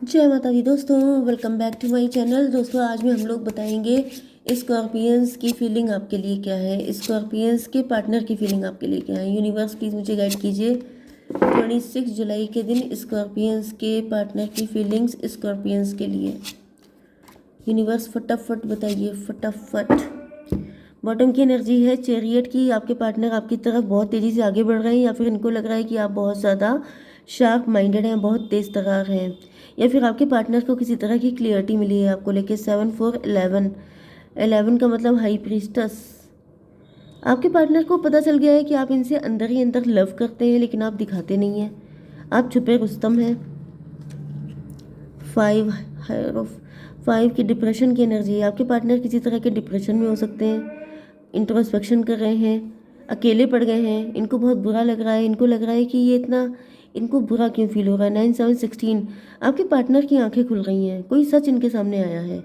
जय माता दी दोस्तों, welcome back to my channel. दोस्तों आज में हम लोग बताएंगे स्कॉर्पियंस की फीलिंग आपके लिए क्या है, स्कॉर्पियंस के पार्टनर की फीलिंग आपके लिए क्या है। यूनिवर्स प्लीज़ मुझे गाइड कीजिए 26 जुलाई के दिन स्कॉर्पियंस के पार्टनर की फीलिंग्स स्कॉर्पियंस के लिए। यूनिवर्स फटाफट बताइए, फटाफट। बॉटम की एनर्जी है चैरियट की। आपके पार्टनर आपकी तरफ बहुत तेज़ी से आगे बढ़ रहे हैं, या फिर इनको लग रहा है कि आप बहुत ज़्यादा शार्प माइंडेड हैं, बहुत तेज़ तर्रार हैं, या फिर आपके पार्टनर को किसी तरह की क्लियरिटी मिली है आपको लेके। 7 4 11 11 का मतलब हाई प्रीस्टस। आपके पार्टनर को पता चल गया है कि आप इनसे अंदर ही अंदर लव करते हैं, लेकिन आप दिखाते नहीं हैं, आप छुपे रुस्तम हैं। 5 5 की डिप्रेशन की एनर्जी है। आपके पार्टनर किसी तरह के डिप्रेशन में हो सकते हैं, इंट्रोस्पेक्शन कर रहे हैं, अकेले पड़ गए हैं, इनको बहुत बुरा लग रहा है, इनको लग रहा है कि ये इतना इनको बुरा क्यों फील हो रहा है। 9 7 16 आपके पार्टनर की आंखें खुल रही हैं, कोई सच इनके सामने आया है।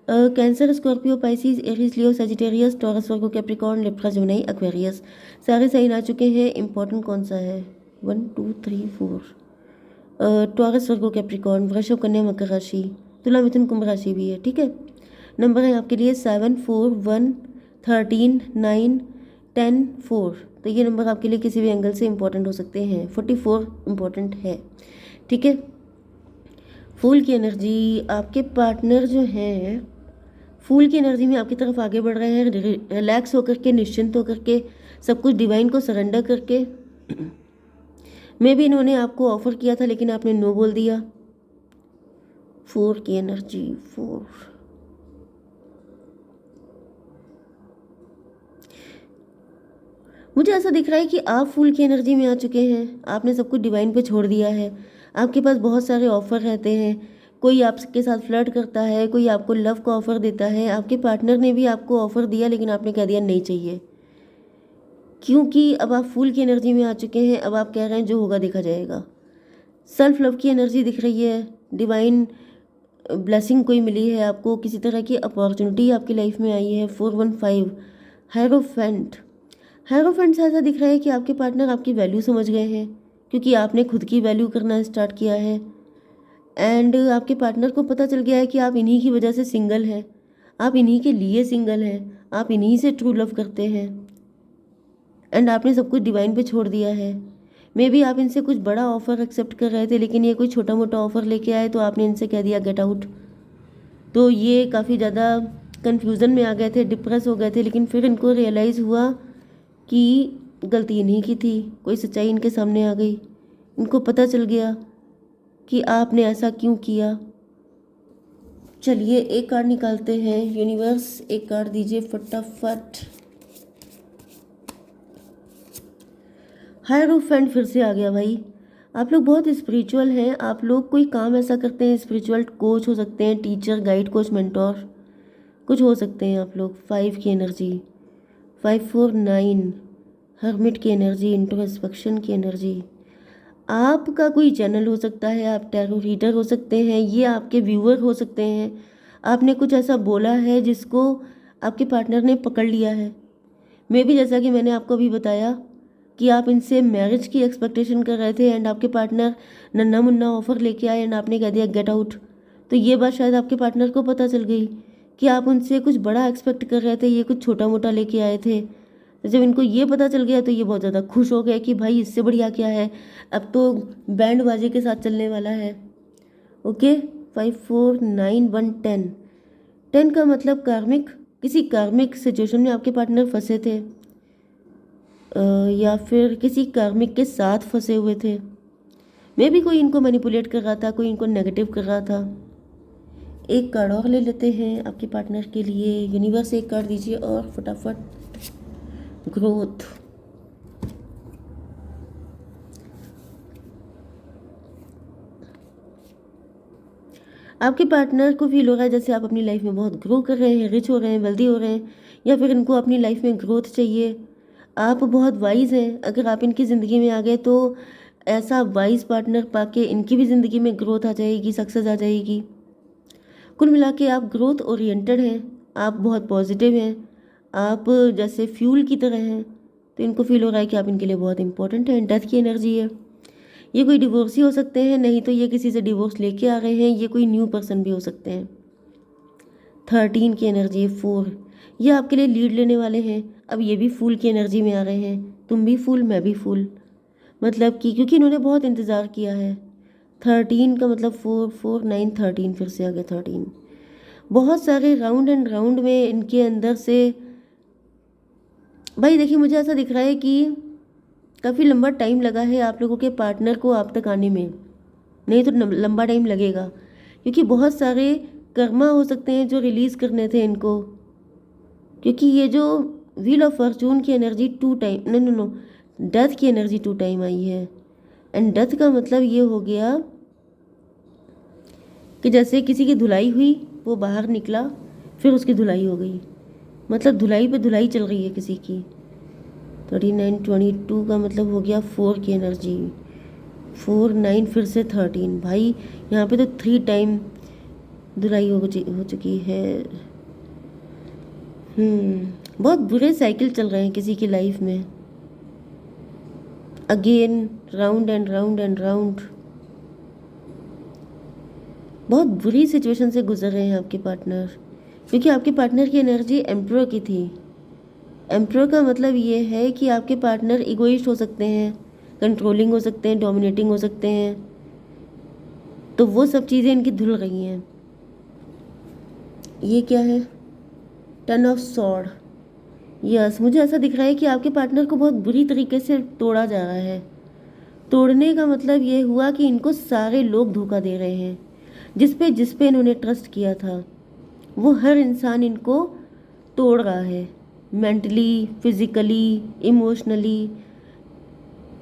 कैंसर, स्कॉर्पियो, पाइसिस, एरीज, लियो, सेजिटेरियस, टॉरस, वर्गो, कैप्रिकॉर्न, लिब्रा, जेमिनी, एक्वेरियस सारे साइन आ चुके हैं। इंपॉर्टेंट कौन सा है? 1 2 3 4। टॉरस, वर्गो, कैप्रिकॉर्न, वृषभ, कन्या, मकर राशि, तुला, मिथुन, कुंभ राशि भी है, ठीक है। नंबर है आपके लिए 7 4 1 13 9 10 4। तो ये नंबर आपके लिए किसी भी एंगल से इंपॉर्टेंट हो सकते हैं। 44 इंपॉर्टेंट है, ठीक है। फूल की एनर्जी, आपके पार्टनर जो हैं फूल की एनर्जी में आपकी तरफ आगे बढ़ रहे हैं, रिलैक्स होकर के, निश्चिंत होकर के, सब कुछ डिवाइन को सरेंडर करके। मे भी इन्होंने आपको ऑफर किया था लेकिन आपने नो बोल दिया। 4 की एनर्जी, 4। मुझे ऐसा दिख रहा है कि आप फूल की एनर्जी में आ चुके हैं, आपने सब कुछ डिवाइन पे छोड़ दिया है। आपके पास बहुत सारे ऑफ़र रहते हैं, कोई आपके साथ फ्लर्ट करता है, कोई आपको लव का ऑफ़र देता है। आपके पार्टनर ने भी आपको ऑफ़र दिया लेकिन आपने कह दिया नहीं चाहिए, क्योंकि अब आप फूल की एनर्जी में आ चुके हैं। अब आप कह रहे हैं जो होगा देखा जाएगा। सेल्फ लव की एनर्जी दिख रही है, डिवाइन ब्लेसिंग कोई मिली है आपको, किसी तरह की अपॉर्चुनिटी आपकी लाइफ में आई है। 415 हायरोफेंट। हायरोफेंट से ऐसा दिख रहा है कि आपके पार्टनर आपकी वैल्यू समझ गए हैं, क्योंकि आपने खुद की वैल्यू करना स्टार्ट किया है। एंड आपके पार्टनर को पता चल गया है कि आप इन्हीं की वजह से सिंगल हैं, आप इन्हीं के लिए सिंगल हैं, आप इन्हीं से ट्रू लव करते हैं। एंड आपने सब कुछ डिवाइन पे छोड़ दिया है। मे बी आप इनसे कुछ बड़ा ऑफर एक्सेप्ट कर रहे थे, लेकिन ये कोई छोटा मोटा ऑफर लेके आए तो आपने इनसे कह दिया गेट आउट। तो ये काफ़ी ज़्यादा कन्फ्यूज़न में आ गए थे, डिप्रेस हो गए थे, लेकिन फिर इनको रियलाइज़ हुआ कि गलती इन्हीं की थी। कोई सच्चाई इनके सामने आ गई, इनको पता चल गया कि आपने ऐसा क्यों किया। चलिए एक कार्ड निकालते हैं। यूनिवर्स एक कार्ड दीजिए फटाफट। हायरोफेंट फिर से आ गया भाई। आप लोग बहुत स्पिरिचुअल हैं, आप लोग कोई काम ऐसा करते हैं, स्पिरिचुअल कोच हो सकते हैं, टीचर, गाइड, कोच, मेंटोर कुछ हो सकते हैं आप लोग। 5 की एनर्जी, 5 4 9 हर्मिट की एनर्जी, इंट्रोस्पेक्शन की एनर्जी। आपका कोई चैनल हो सकता है, आप टैरो रीडर हो सकते हैं, ये आपके व्यूअर हो सकते हैं। आपने कुछ ऐसा बोला है जिसको आपके पार्टनर ने पकड़ लिया है। मे भी जैसा कि मैंने आपको अभी बताया कि आप इनसे मैरिज की एक्सपेक्टेशन कर रहे थे, एंड आपके पार्टनर नन्ना मुन्ना ऑफर लेके आए एंड आपने कह दिया गेट आउट। तो ये बात शायद आपके पार्टनर को पता चल गई कि आप उनसे कुछ बड़ा एक्सपेक्ट कर रहे थे, ये कुछ छोटा मोटा लेके आए थे। तो जब इनको ये पता चल गया तो ये बहुत ज़्यादा खुश हो गए कि भाई इससे बढ़िया क्या है, अब तो बैंड बाजे के साथ चलने वाला है। ओके, 5 4 9 1 10। 10 का मतलब कार्मिक, किसी कार्मिक सिचुएशन में आपके पार्टनर फंसे थे, या फिर किसी कार्मिक के साथ फंसे हुए थे। मे भी कोई इनको मैनिपुलेट कर रहा था, कोई इनको नेगेटिव कर रहा था। एक कार्ड और ले लेते हैं आपके पार्टनर के लिए। यूनिवर्स एक कार्ड दीजिए और फटाफट। ग्रोथ, आपके पार्टनर को फील हो रहा है जैसे आप अपनी लाइफ में बहुत ग्रो कर रहे हैं, रिच हो रहे हैं, वेल्दी हो रहे हैं, या फिर इनको अपनी लाइफ में ग्रोथ चाहिए। आप बहुत वाइज हैं, अगर आप इनकी ज़िंदगी में आ गए तो ऐसा वाइज पार्टनर पाके इनकी भी ज़िंदगी में ग्रोथ आ जाएगी, सक्सेस आ जाएगी। कुल मिला के आप ग्रोथ ओरिएंटेड हैं, आप बहुत पॉजिटिव हैं, आप जैसे फ्यूल की तरह हैं। तो इनको फील हो रहा है कि आप इनके लिए बहुत इंपॉर्टेंट हैं। डेथ की एनर्जी है, ये कोई डिवोर्सी हो सकते हैं, नहीं तो ये किसी से डिवोर्स लेके आ रहे हैं, ये कोई न्यू पर्सन भी हो सकते हैं। 13 की एनर्जी है 4, ये आपके लिए लीड लेने वाले हैं। अब ये भी फूल की एनर्जी में आ रहे हैं, तुम भी फूल मैं भी फूल, मतलब कि क्योंकि इन्होंने बहुत इंतज़ार किया है। 13 का मतलब 4 4 9 13, फिर से आ गया 13। बहुत सारे राउंड एंड राउंड में इनके अंदर से भाई देखिए, मुझे ऐसा दिख रहा है कि काफ़ी लंबा टाइम लगा है आप लोगों के पार्टनर को आप तक आने में, नहीं तो लंबा टाइम लगेगा, क्योंकि बहुत सारे कर्मा हो सकते हैं जो रिलीज़ करने थे इनको। क्योंकि ये जो व्हील ऑफ फॉर्चून की energy 2 time, no no no, death की एनर्जी 2 टाइम आई है। एंड डेथ का मतलब ये हो गया कि जैसे किसी की धुलाई हुई, वो बाहर निकला, फिर उसकी धुलाई हो गई, मतलब धुलाई पे धुलाई चल रही है किसी की। 39 22 का मतलब हो गया 4 की एनर्जी, 4 9 फिर से 13। भाई यहाँ पे तो 3 टाइम धुलाई हो चुकी है। बहुत बुरे साइकिल चल रहे हैं किसी की लाइफ में। Again round and round and round, बहुत बुरी सिचुएशन से गुजर रहे हैं आपके पार्टनर, क्योंकि आपके पार्टनर की एनर्जी एम्परर की थी। एम्परर का मतलब ये है कि आपके पार्टनर इगोइस्ट हो सकते हैं, कंट्रोलिंग हो सकते हैं, डोमिनेटिंग हो सकते हैं, तो वो सब चीज़ें इनकी धुल रही हैं। ये क्या है? 10 ऑफ सॉर्ड। यस, मुझे ऐसा दिख रहा है कि आपके पार्टनर को बहुत बुरी तरीके से तोड़ा जा रहा है। तोड़ने का मतलब ये हुआ कि इनको सारे लोग धोखा दे रहे हैं, जिस पे इन्होंने ट्रस्ट किया था, वो हर इंसान इनको तोड़ रहा है, मेंटली, फिजिकली, इमोशनली,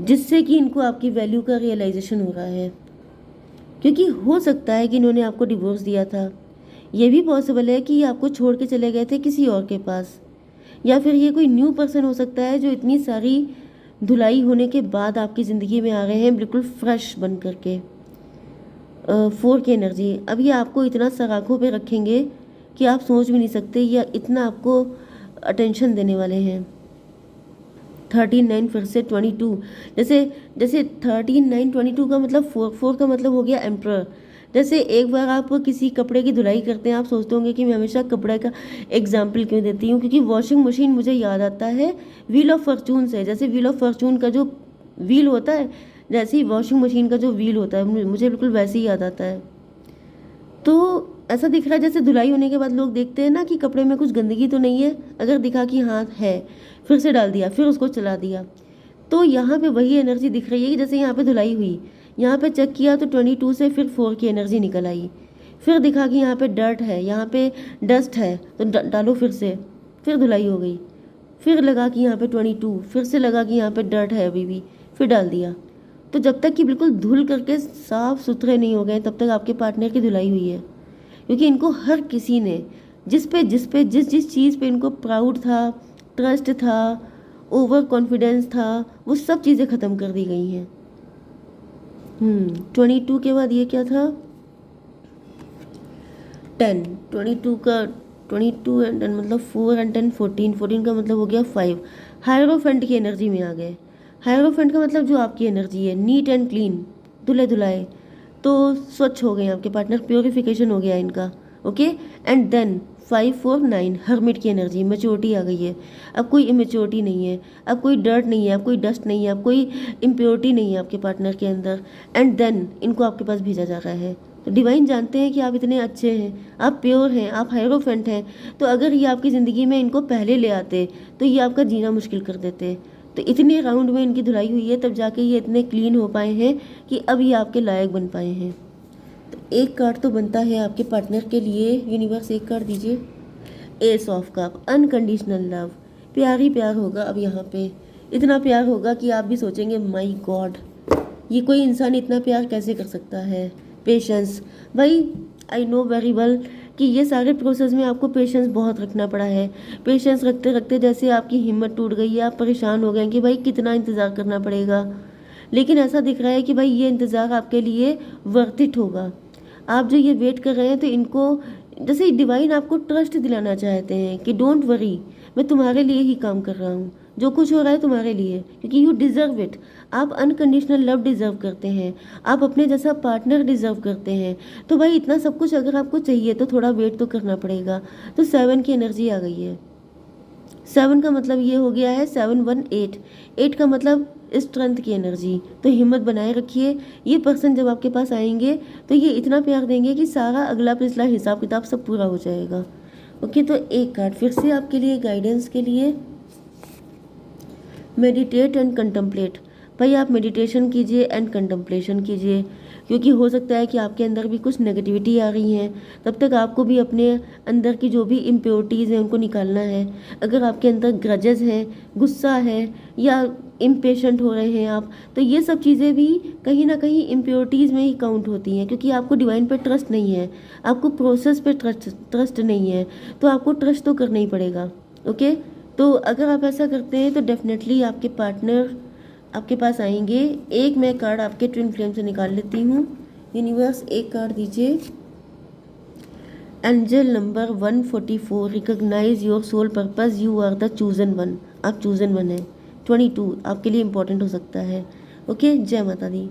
जिससे कि इनको आपकी वैल्यू का रियलाइजेशन हो रहा है। क्योंकि हो सकता है कि इन्होंने आपको डिवोर्स दिया था, ये भी पॉसिबल है कि ये आपको छोड़ के चले गए थे किसी और के पास, या फिर ये कोई न्यू पर्सन हो सकता है जो इतनी सारी धुलाई होने के बाद आपकी ज़िंदगी में आ रहे हैं बिल्कुल फ्रेश बन करके। 4 की एनर्जी, अब ये आपको इतना सराखों पे रखेंगे कि आप सोच भी नहीं सकते, या इतना आपको अटेंशन देने वाले हैं। 13 9 फिर से 22, जैसे जैसे 13 9 22 का मतलब 4 का मतलब हो गया एम्परर। जैसे एक बार आप किसी कपड़े की धुलाई करते हैं, आप सोचते होंगे कि मैं हमेशा कपड़े का एग्जाम्पल क्यों देती हूँ, क्योंकि वॉशिंग मशीन मुझे याद आता है व्हील ऑफ फॉर्चून से। जैसे व्हील ऑफ फॉर्चून का जो व्हील होता है, जैसे ही वॉशिंग मशीन का जो व्हील होता है, मुझे बिल्कुल वैसे ही याद आता है। तो ऐसा दिख रहा है जैसे धुलाई होने के बाद लोग देखते हैं ना कि कपड़े में कुछ गंदगी तो नहीं है, अगर दिखा कि हाँ है, फिर से डाल दिया, फिर उसको चला दिया। तो यहाँ पे वही एनर्जी दिख रही है कि जैसे यहाँ पे धुलाई हुई, यहाँ पे चेक किया तो 22 से फिर 4 की एनर्जी निकल आई, फिर दिखा कि यहाँ पे डर्ट है, यहाँ पे डस्ट है, तो डालो फिर से, फिर धुलाई हो गई, फिर लगा कि यहाँ पे 22, फिर से लगा कि यहाँ पे डर्ट है अभी भी, फिर डाल दिया। तो जब तक कि बिल्कुल धुल करके साफ सुथरे नहीं हो गए, तब तक आपके पार्टनर की धुलाई हुई है। क्योंकि इनको हर किसी ने जिस जिस चीज़ पे इनको प्राउड था, ट्रस्ट था, ओवर कॉन्फिडेंस था, वो सब चीज़ें ख़त्म कर दी गई हैं। 22 के बाद ये क्या था? 10। 22 का 22 एंड 10 मतलब 4 एंड 10 14, 14 का मतलब हो गया 5। हायरोफेंट की एनर्जी में आ गए। हायरोफेंट का मतलब जो आपकी एनर्जी है, नीट एंड क्लीन, धुले धुलाए, तो स्वच्छ हो गए आपके पार्टनर, प्योरिफिकेशन हो गया इनका। ओके, एंड देन 5 4 9 हर्मिट की एनर्जी, मैच्योरिटी आ गई है। अब कोई इमेच्योरिटी नहीं है, अब कोई डर्ट नहीं है, अब कोई डस्ट नहीं है, अब कोई इम्प्योरिटी नहीं है आपके पार्टनर के अंदर, एंड देन इनको आपके पास भेजा जा रहा है। तो डिवाइन जानते हैं कि आप इतने अच्छे हैं, आप प्योर हैं, आप हायरोफेंट हैं, तो अगर ये आपकी ज़िंदगी में इनको पहले ले आते तो ये आपका जीना मुश्किल कर देते। तो इतने राउंड में इनकी धुलाई हुई है, तब जाके ये इतने क्लीन हो पाए हैं कि अब ये आपके लायक बन पाए हैं। तो एक कार्ड तो बनता है आपके पार्टनर के लिए। यूनिवर्स एक कार्ड दीजिए। S of cup, unconditional love, प्यार ही प्यार होगा। अब यहाँ पे इतना प्यार होगा कि आप भी सोचेंगे माय गॉड, ये कोई इंसान इतना प्यार कैसे कर सकता है। पेशेंस, भाई आई नो वेरी वेल कि ये सारे प्रोसेस में आपको पेशेंस बहुत रखना पड़ा है। पेशेंस रखते रखते जैसे आपकी हिम्मत टूट गई है, आप परेशान हो गए कि भाई कितना इंतज़ार करना पड़ेगा, लेकिन ऐसा दिख रहा है कि भाई ये इंतज़ार आपके लिए वर्थ इट होगा। आप जो ये वेट कर रहे हैं, तो इनको जैसे डिवाइन आपको ट्रस्ट दिलाना चाहते हैं कि डोंट वरी, मैं तुम्हारे लिए ही काम कर रहा हूँ, जो कुछ हो रहा है तुम्हारे लिए, क्योंकि यू डिज़र्व इट। आप अनकंडीशनल लव डिज़र्व करते हैं, आप अपने जैसा पार्टनर डिज़र्व करते हैं। तो भाई इतना सब कुछ अगर आपको चाहिए तो थोड़ा वेट तो करना पड़ेगा। तो 7 की एनर्जी आ गई है। 7 का मतलब ये हो गया है 718। 8 का मतलब स्ट्रेंथ की एनर्जी। तो हिम्मत बनाए रखिए। ये पर्सन जब आपके पास आएंगे तो ये इतना प्यार देंगे कि सारा अगला पिछला हिसाब किताब सब पूरा हो जाएगा। ओके, तो एक कार्ड फिर से आपके लिए गाइडेंस के लिए, मेडिटेट एंड कंटम्पलेट। भाई आप मेडिटेशन कीजिए एंड कंटम्पलेशन कीजिए, क्योंकि हो सकता है कि आपके अंदर भी कुछ नेगेटिविटी आ रही हैं। तब तक आपको भी अपने अंदर की जो भी इम्प्योरिटीज़ हैं उनको निकालना है। अगर आपके अंदर ग्रजेस हैं, गुस्सा है या इम्पेशेंट हो रहे हैं आप, तो ये सब चीज़ें भी कहीं ना कहीं इम्प्योरिटीज़ में ही काउंट होती हैं, क्योंकि आपको डिवाइन पे ट्रस्ट नहीं है, आपको प्रोसेस पे ट्रस्ट नहीं है। तो आपको ट्रस्ट तो करना ही पड़ेगा। ओके, तो अगर आप ऐसा करते हैं तो डेफिनेटली आपके पार्टनर आपके पास आएंगे। एक मैं कार्ड आपके ट्विन फ्लेम से निकाल लेती हूँ। यूनिवर्स एक कार्ड दीजिए। Angel number 144, recognise your soul purpose, you are the chosen one. आप चूजन वन है। 22 आपके लिए इम्पोर्टेंट हो सकता है। ओके, जय माता दी।